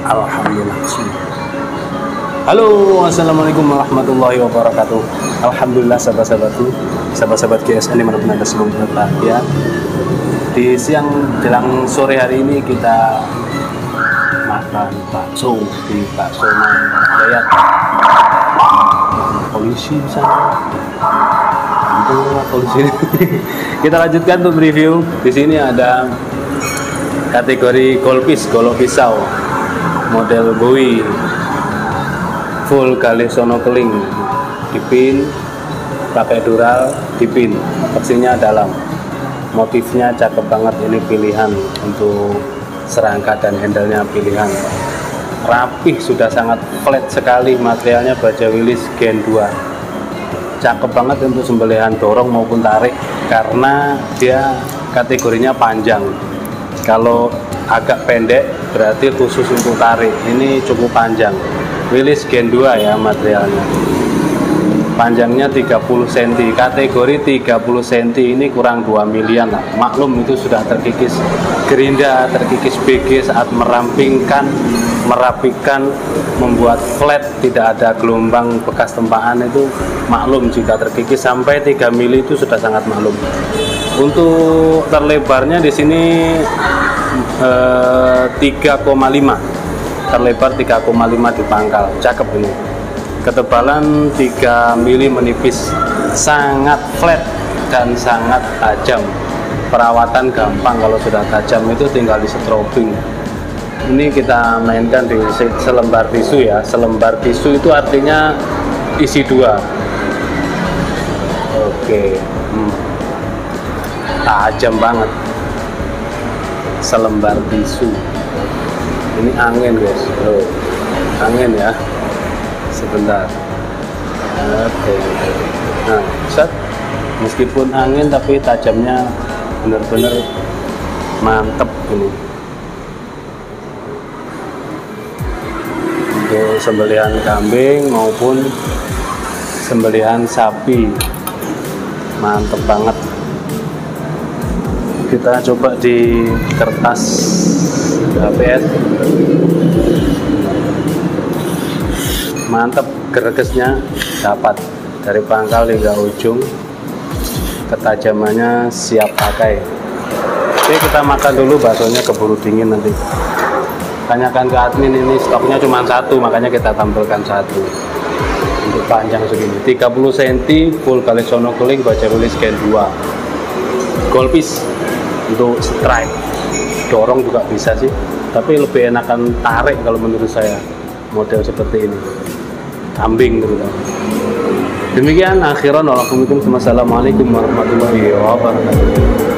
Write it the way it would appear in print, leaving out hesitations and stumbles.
Alhamdulillah. Halo, assalamualaikum warahmatullahi wabarakatuh. Alhamdulillah sahabat-sahabatku, sahabat-sahabat GSN dimanapun anda selalu berbahagia. Di siang jelang sore hari ini kita makan bakso di Bakso Jaya. Polisi di sana. Polisi. Kita lanjutkan untuk review. Di sini ada kategori golpis, golok pisau, model Bowie, full gali sono keling, dipin, pakai dural, dipin, opsinya dalam, motifnya cakep banget. Ini pilihan untuk serangka dan handle-nya pilihan, rapih, sudah sangat flat sekali. Materialnya baja Willys Gen 2, cakep banget untuk sembelihan dorong maupun tarik karena dia kategorinya panjang. Kalau agak pendek berarti khusus untuk tarik, ini cukup panjang. Willys Gen 2 ya materialnya, panjangnya 30 cm, kategori 30 cm, ini kurang 2 milian lah. Maklum itu sudah terkikis gerinda, terkikis BG saat merampingkan, merapikan, membuat flat, tidak ada gelombang bekas tempaan, itu maklum jika terkikis sampai 3 mili itu sudah sangat maklum. Untuk terlebarnya di sini 3,5, terlebar 3,5 di pangkal, cakep ini. Ketebalan 3 mili menipis, sangat flat dan sangat tajam. Perawatan gampang, kalau sudah tajam itu tinggal di strobing. Ini kita mainkan di selembar tisu ya. Selembar tisu itu artinya isi 2. Oke. Tajam banget selembar tisu. Ini angin guys, angin ya. Sebentar. Oke. Nah, set. Meskipun angin tapi tajamnya benar-benar mantep ini. Untuk sembelihan kambing maupun sembelihan sapi, mantep banget. Kita coba di kertas HPS. Mantap, gregesnya dapat dari pangkal hingga ujung, ketajamannya siap pakai. Oke, kita makan dulu, baksonya keburu dingin nanti. Tanyakan ke admin, ini stoknya cuma 1, makanya kita tampilkan 1. Untuk panjang segini 30 cm, full kali sono keling, baja Willys Gen 2, golpis. Untuk strike dorong juga bisa sih, tapi lebih enakan tarik kalau menurut saya, model seperti ini, kambing terutama. Demikian akhiran, wassalamualaikum warahmatullahi wabarakatuh.